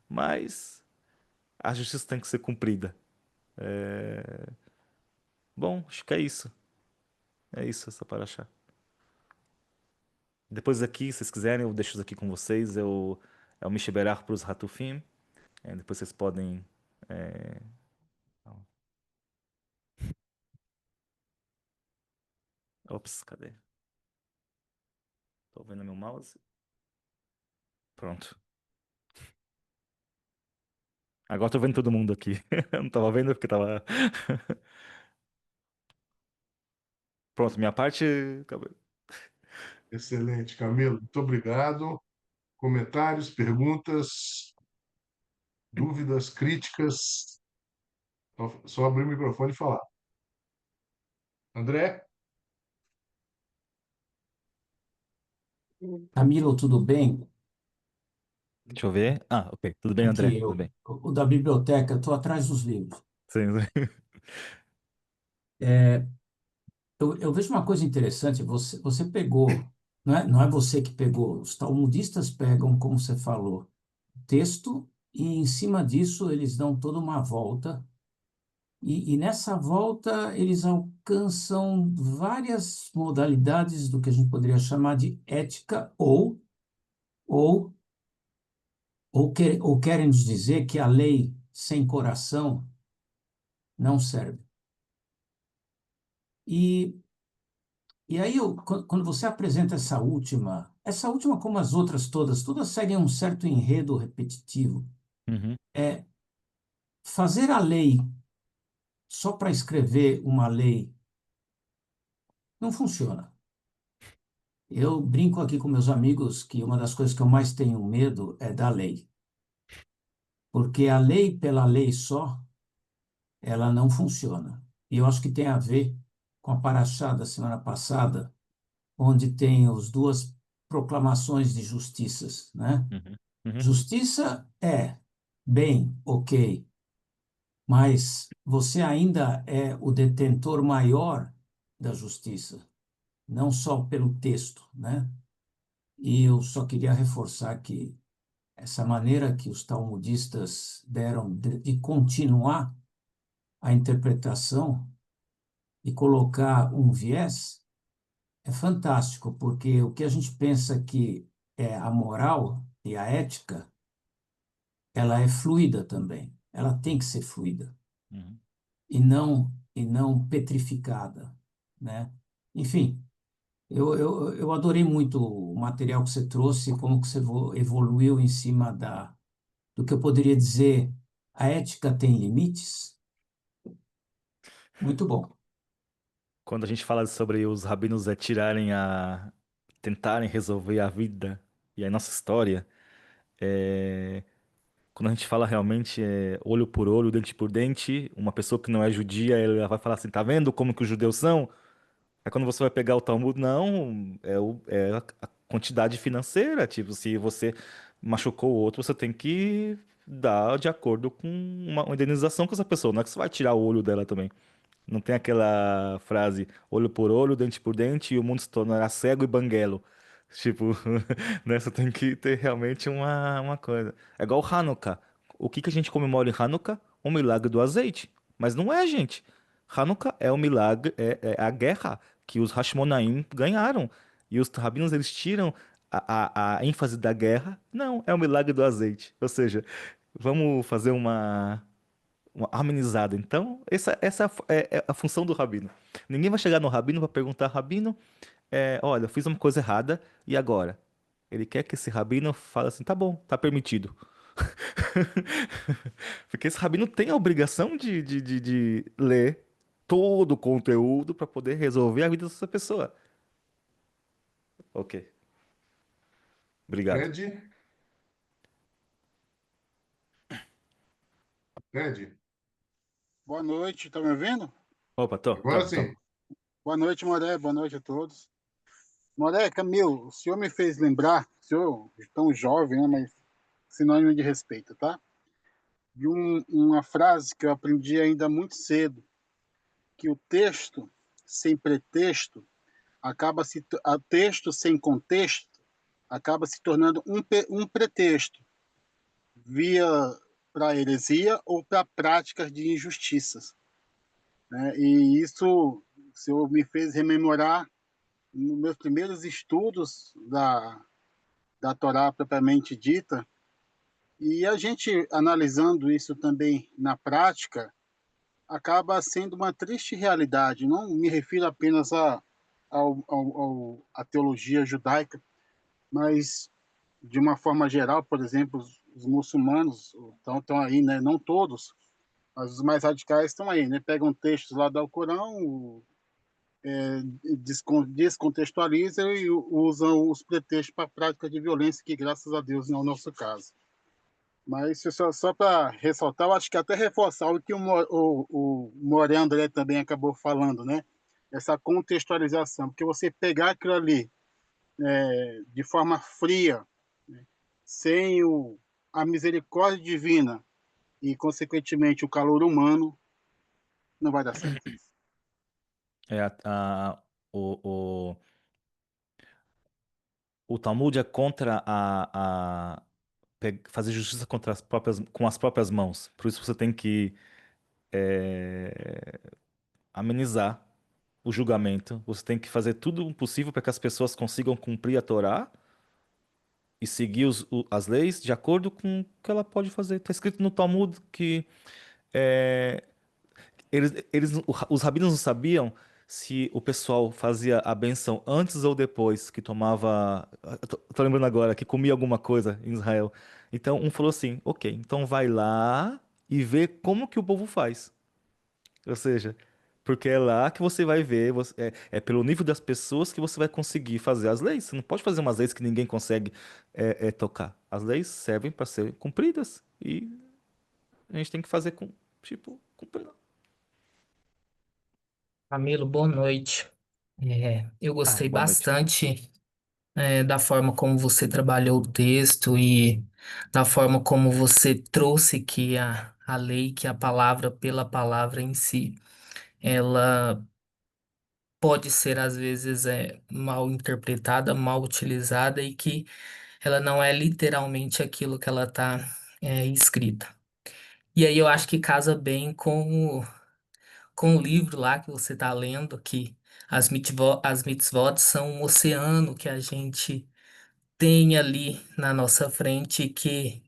C: mas a justiça tem que ser cumprida. Bom, acho que é isso. É isso, essa paraxá. Depois aqui, se vocês quiserem, eu deixo isso aqui com vocês. É o Misheberach para os Hatufim. Depois vocês podem. é, Ops, cadê? Tô vendo meu mouse. Pronto. Agora tô vendo todo mundo aqui. Eu não tava vendo porque tava. Pronto, minha parte. Acabou.
B: Excelente, Camilo. Muito obrigado. Comentários, perguntas, dúvidas, críticas? Só abrir o microfone e falar. André?
E: Camilo, tudo bem?
C: Deixa eu ver. Ah, ok. Tudo bem, André?
E: Aqui,
C: Tudo
E: eu,
C: bem.
E: o da biblioteca, estou atrás dos livros.
C: Sim, sim.
E: Eu vejo uma coisa interessante, você pegou, não é você que pegou, os talmudistas pegam, como você falou, texto, e em cima disso eles dão toda uma volta, e nessa volta eles alcançam várias modalidades do que a gente poderia chamar de ética, ou, ou querem nos dizer que a lei sem coração não serve. E E aí, quando você apresenta essa última como as outras todas seguem um certo enredo repetitivo.
C: Uhum.
E: É fazer a lei só para escrever uma lei não funciona. Eu brinco aqui com meus amigos que uma das coisas que eu mais tenho medo é da lei, porque a lei pela lei só, ela não funciona. E eu acho que tem a ver com a paraxá da semana passada, onde tem as duas proclamações de justiças, né?
C: Uhum. Uhum.
E: Justiça é bem, ok, mas você ainda é o detentor maior da justiça, não só pelo texto, né? E eu só queria reforçar que essa maneira que os talmudistas deram de continuar a interpretação e colocar um viés é fantástico, porque o que a gente pensa que é a moral e a ética, ela é fluida também. Ela tem que ser fluida.
C: Uhum.
E: E não petrificada, né? Enfim, eu adorei muito o material que você trouxe, como que você evoluiu em cima do que eu poderia dizer, a ética tem limites? Muito bom.
C: Quando a gente fala sobre os rabinos tentarem resolver a vida e a nossa história, é, quando a gente fala realmente olho por olho, dente por dente, uma pessoa que não é judia, ela vai falar assim, tá vendo como que os judeus são? Aí quando você vai pegar o Talmud, não, é a quantidade financeira. Tipo, se você machucou o outro, você tem que dar de acordo com uma indenização com essa pessoa. Não é que você vai tirar o olho dela também. Não tem aquela frase olho por olho, dente por dente e o mundo se tornará cego e banguelo. Tipo, né? Você tem que ter realmente uma coisa. É igual Hanukkah. O que que a gente comemora em Hanukkah? O milagre do azeite. Mas não é, gente. Hanukkah é o milagre, é a guerra que os Hashmonaim ganharam. E os rabinos, eles tiram a ênfase da guerra. Não, é o milagre do azeite. Ou seja, vamos fazer uma amenizada. Então, essa é a função do rabino. Ninguém vai chegar no rabino para perguntar, rabino, olha, eu fiz uma coisa errada, e agora? Ele quer que esse rabino fale assim, tá bom, tá permitido. Porque esse rabino tem a obrigação de ler todo o conteúdo para poder resolver a vida dessa pessoa. Ok, obrigado.
B: Ed? Ed?
F: Boa noite, tá me ouvindo?
C: Opa, tô,
B: Agora
C: tô.
B: sim.
F: Boa noite, Moré, boa noite a todos. Moré, Camilo, o senhor me fez lembrar, o senhor é tão jovem, né, mas sinônimo de respeito, tá? De uma frase que eu aprendi ainda muito cedo, que o texto sem pretexto texto sem contexto acaba se tornando um pretexto via para heresia ou para práticas de injustiças, né? E isso o senhor me fez rememorar nos meus primeiros estudos da Torá propriamente dita, e a gente analisando isso também na prática, acaba sendo uma triste realidade. Não me refiro apenas à teologia judaica, mas de uma forma geral, por exemplo, os muçulmanos estão aí, né? Não todos, mas os mais radicais estão aí, né? Pegam textos lá do Alcorão, descontextualizam e usam os pretextos para a prática de violência, que graças a Deus não é o nosso caso. Mas só para ressaltar, eu acho que até reforçar o que o Moré André também acabou falando, né? Essa contextualização, porque você pegar aquilo ali de forma fria, né? Sem a misericórdia divina e, consequentemente, o calor humano, não vai dar certo.
C: É, o, o, o Talmud é contra fazer justiça contra com as próprias mãos. Por isso você tem que é, amenizar o julgamento. Você tem que fazer tudo o possível para que as pessoas consigam cumprir a Torá e seguir as leis de acordo com o que ela pode fazer. Está escrito no Talmud que é, os rabinos não sabiam se o pessoal fazia a benção antes ou depois que tomava. Eu tô lembrando agora, que comia alguma coisa em Israel. Então um falou assim: ok, então vai lá e vê como que o povo faz. Ou seja, porque é lá que você vai ver, é pelo nível das pessoas que você vai conseguir fazer as leis. Você não pode fazer umas leis que ninguém consegue tocar. As leis servem para serem cumpridas e a gente tem que fazer com, tipo, cumprindo.
G: Camilo, boa noite. Eu
C: Ah,
G: gostei
C: boa noite.
G: bastante, da forma como você trabalhou o texto e da forma como você trouxe que a lei, que a palavra pela palavra em si, ela pode ser às vezes mal interpretada, mal utilizada e que ela não é literalmente aquilo que ela está escrita. E aí eu acho que casa bem com o livro lá que você está lendo, que as mitzvot são um oceano que a gente tem ali na nossa frente, que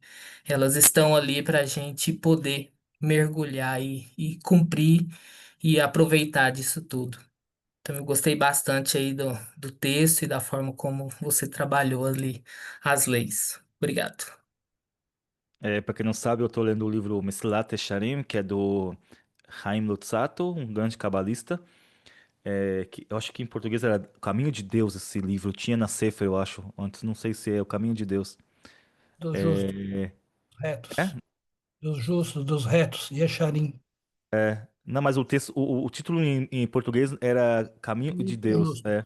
G: elas estão ali para a gente poder mergulhar e cumprir e aproveitar disso tudo. Então, eu gostei bastante aí do texto e da forma como você trabalhou ali as leis. Obrigado.
C: Para quem não sabe, eu estou lendo o livro Mesilat Yesharim, que é do Chaim Luzzatto, um grande cabalista. Que eu acho que em português era O Caminho de Deus, esse livro. Tinha na Sefer, eu acho. Antes, não sei se é O Caminho de Deus.
H: Dos justos,
C: É, é?
H: retos. Dos justos, dos retos. Yesharim.
C: Não, mas o texto, o título em português era Caminho de
H: Muito
C: Deus.
H: justo.
C: É,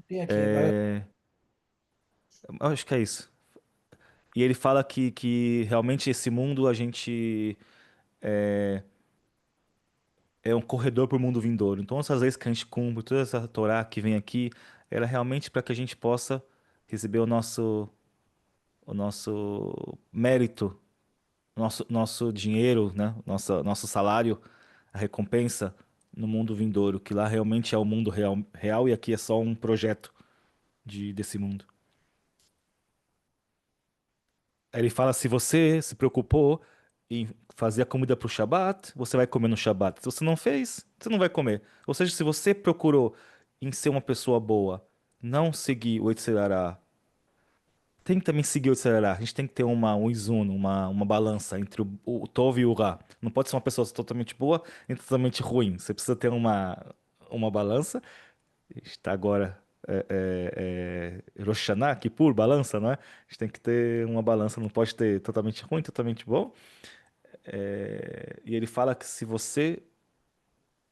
H: Tem aqui, vai.
C: é, eu acho que é isso. E ele fala que realmente esse mundo a gente é um corredor para o mundo vindouro. Então, essas leis que a gente cumpre, toda essa Torá que vem aqui, era realmente para que a gente possa receber o nosso mérito, nosso dinheiro, né? Nosso salário, a recompensa no mundo vindouro, que lá realmente é o mundo real e aqui é só um projeto desse mundo. Aí ele fala, se você se preocupou em fazer a comida para o Shabat, você vai comer no Shabat. Se você não fez, você não vai comer. Ou seja, se você procurou em ser uma pessoa boa, não seguir o Yetzirará, tem que também seguir o Yetzirará. A gente tem que ter um izuno, uma balança entre o Tov e o Ra. Não pode ser uma pessoa totalmente boa e totalmente ruim. Você precisa ter uma balança. Está agora Rosh Hashanah, Kippur, balança, não é? A gente tem que ter uma balança, não pode ter totalmente ruim, totalmente bom. E ele fala que se você,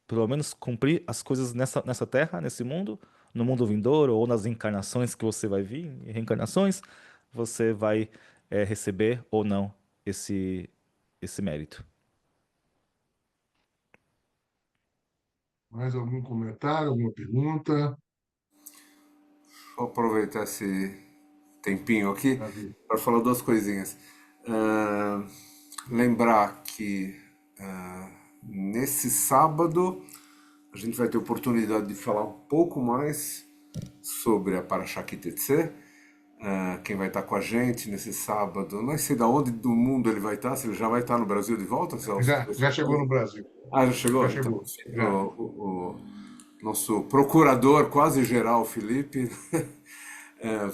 C: pelo menos, cumprir as coisas nessa terra, nesse mundo, no mundo vindouro, ou nas encarnações que você vai vir, reencarnações, você vai receber ou não esse mérito.
B: Mais algum comentário, alguma pergunta?
A: Vou aproveitar esse tempinho aqui
B: Davi?
A: para falar duas coisinhas. Ah, lembrar que nesse sábado a gente vai ter oportunidade de falar um pouco mais sobre a Parashat Kitetse. Quem vai estar com a gente nesse sábado, não sei de onde do mundo ele vai estar, se ele já vai estar no Brasil de volta, Celso?
B: Já chegou no Brasil.
A: Já chegou?
B: Já
A: Então,
B: chegou. Já.
A: o nosso procurador quase geral, Felipe,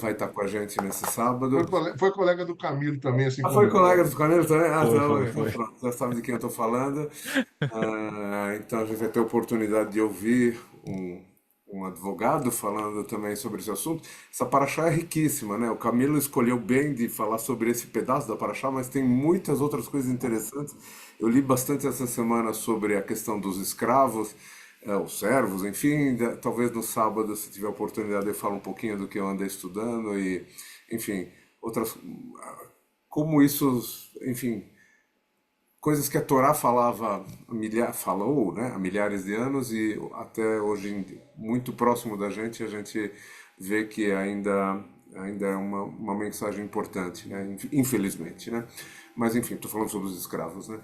A: vai estar com a gente nesse
B: Foi,
A: sábado.
B: foi colega do Camilo também, assim
A: Foi
B: como
A: colega do Camilo também? Ah,
C: Foi,
A: então,
C: foi,
A: então
C: foi.
A: pronto, já sabe de quem eu estou falando. Então a gente vai ter a oportunidade de ouvir um advogado falando também sobre esse assunto. Essa paraxá é riquíssima, né? O Camilo escolheu bem de falar sobre esse pedaço da paraxá, mas tem muitas outras coisas interessantes. Eu li bastante essa semana sobre a questão dos escravos, os servos, enfim. Talvez no sábado, se tiver oportunidade, eu falo um pouquinho do que eu andei estudando e, enfim, outras como isso, enfim, coisas que a Torá falava, falou, né, há milhares de anos e até hoje muito próximo da gente, a gente vê que ainda é uma mensagem importante, né, infelizmente, né? Mas enfim, estou falando sobre os escravos, né?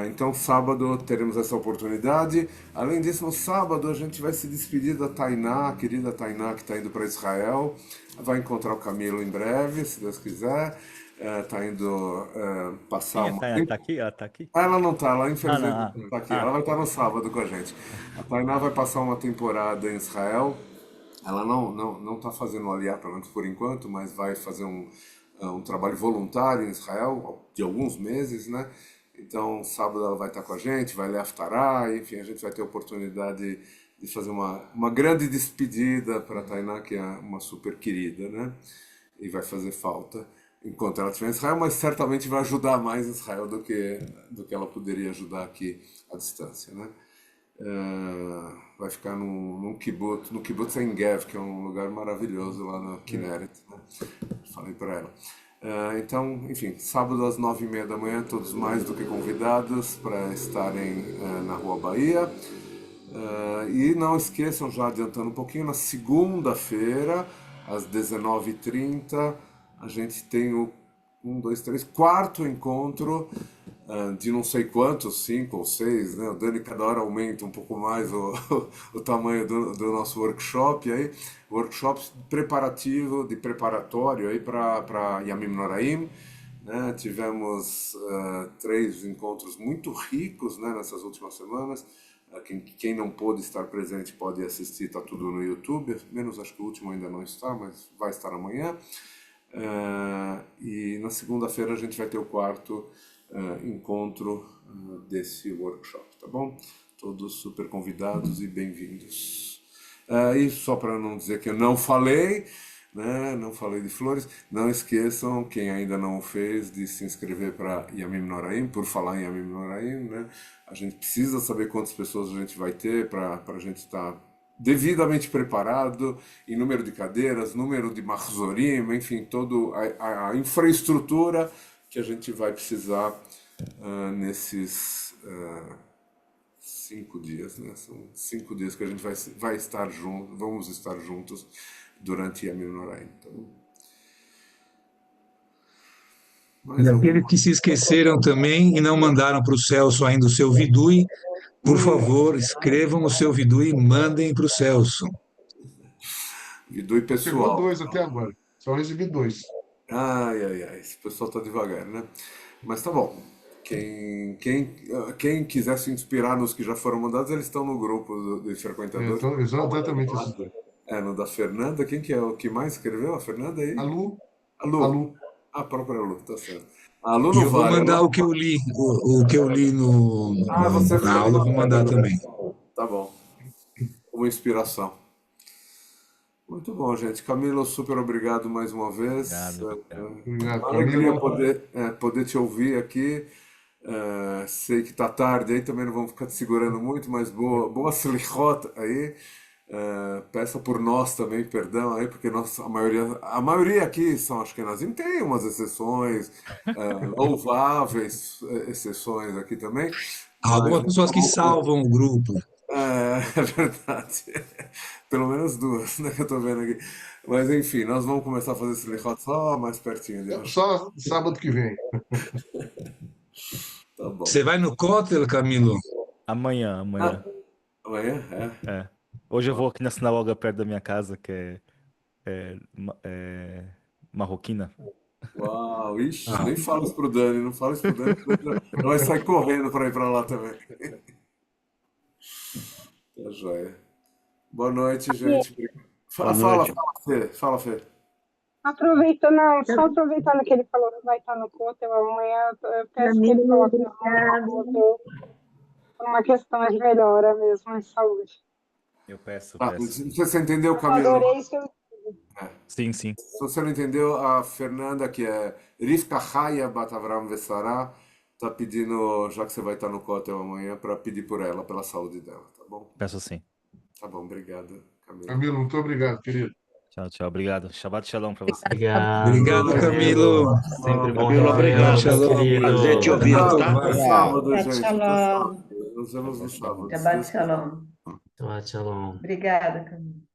A: Então, sábado teremos essa oportunidade. Além disso, no sábado a gente vai se despedir da Tainá, a querida Tainá que está indo para Israel. Vai encontrar o Camilo em breve, se Deus quiser. Está indo passar
C: Quem é
A: uma
C: Tainá? Tá aqui? Ela tá aqui?
A: ela não tá, ela
C: Ah, não.
A: infelizmente não tá aqui. Ela
C: Ah,
A: vai estar no sábado com a gente. A Tainá vai passar uma temporada em Israel. Ela não tá fazendo o Aliyah, pelo menos por enquanto, mas vai fazer um trabalho voluntário em Israel, de alguns meses, né? Então, sábado ela vai estar com a gente, vai ler Haftarah, enfim, a gente vai ter a oportunidade de fazer uma grande despedida para a Tainá, que é uma super querida, né? E vai fazer falta enquanto ela estiver em Israel, mas certamente vai ajudar mais Israel do que ela poderia ajudar aqui à distância, né? Vai ficar no Kibbutz Ein Gev, que é um lugar maravilhoso lá na Kinneret, né? Falei para ela. Então, enfim, sábado às 9h30 da manhã, todos mais do que convidados para estarem na Rua Bahia. E não esqueçam, já adiantando um pouquinho, na segunda-feira, às 19h30, a gente tem o quarto encontro de não sei quantos, 5 ou 6, né? O Dani cada hora aumenta um pouco mais o tamanho do nosso workshop aí, workshop preparativo, de preparatório aí para Yamim Noraim, né? Tivemos 3 encontros muito ricos, né, nessas últimas semanas. Quem não pôde estar presente pode assistir, está tudo no YouTube, menos acho que o último ainda não está, mas vai estar amanhã. E na segunda-feira a gente vai ter o quarto encontro desse workshop, tá bom? Todos super convidados e bem-vindos. E só para não dizer que eu não falei, né? Não falei de flores, não esqueçam, quem ainda não o fez, de se inscrever para Yamim Noraim, por falar em Yamim Noraim, né? A gente precisa saber quantas pessoas a gente vai ter para a gente estar devidamente preparado em número de cadeiras, número de mahzorim, enfim, toda a infraestrutura que a gente vai precisar nesses 5 dias, né? São 5 dias que a gente vai estar junto, vamos estar juntos durante Yamim Noraim. Então,
H: E aqueles que se esqueceram também e não mandaram para o Celso ainda o seu vidui, por favor, escrevam o seu vidui e mandem para o Celso.
A: Vidui
B: Chegou
A: pessoal.
B: 2 até agora. Só recebi 2.
A: Ai, ai, ai, esse pessoal tá devagar, né? Mas tá bom. Quem quiser se inspirar nos que já foram mandados, eles estão no grupo dos frequentadores.
B: Então, exatamente esses 2.
A: No da Fernanda, quem que é o que mais escreveu? A Fernanda aí?
B: A Lu,
A: A Lu.
B: a Lu.
A: A própria Lu, tá certo. A Lu
H: E
A: não
H: eu vou
A: vale.
H: mandar o que eu li, o que eu li
A: Você
H: na
A: ficou
H: aula, eu vou mandar também.
A: Tá bom. Uma inspiração. Muito bom, gente. Camilo, super obrigado mais uma vez.
C: obrigado.
B: Obrigado,
A: Uma alegria
B: Camilo.
A: poder te ouvir aqui. Sei que tá tarde aí, também não vamos ficar te segurando muito, mas boa slichot aí. Peça por nós também perdão aí, porque a maioria aqui são ashkenazim, tem umas exceções, louváveis exceções aqui também, mas
H: Algumas pessoas que salvam o grupo.
A: é verdade. Pelo menos 2, né, que eu tô vendo aqui. Mas enfim, nós vamos começar a fazer esse slichot só mais pertinho de hoje.
B: Só sábado que vem.
A: Tá bom.
H: Você vai no Kotel, Camilo?
C: Amanhã, amanhã.
A: Amanhã?
C: É. Hoje eu vou aqui na sinagoga perto da minha casa, que é marroquina.
A: Uau, ixi, nem fala isso pro Dani, não fala isso pro Dani, porque ele já vai sair correndo para ir para lá também. Tá joia. Boa noite, gente.
C: Boa
A: Fala,
C: noite.
A: Fê. Fala, Fê.
I: Aproveitando, não, só aproveitando que ele falou que vai estar no Cotel amanhã, eu peço que ele coloque no Cotel por uma questão de melhora mesmo de saúde.
C: Eu peço,
A: Ah,
C: peço.
A: se você entendeu,
I: Eu
A: Camila?
I: adorei seu.
C: Sim, sim.
A: Se você não entendeu, a Fernanda, que é Rivka Haya Batavram Vessará, tá pedindo, já que você vai estar no Cotel amanhã, para pedir por ela, pela saúde dela, tá bom?
C: Peço sim.
A: Tá bom, obrigado, Camila.
B: Camilo, muito obrigado, querido.
C: Tchau, tchau. Obrigado. Shabbat shalom pra você.
H: Obrigado, Camilo.
J: Sempre bom
K: Camilo,
J: revê-lo,
K: obrigado.
J: meu
H: Shalom.
J: querido.
K: Prazer te ouvir, tá?
A: Até sábado,
L: Shabbat
A: gente. Até
L: shalom.
A: sábado. Nos vemos no sábado.
L: Shabbat shalom.
J: Shabbat shalom.
L: Obrigada, Camila.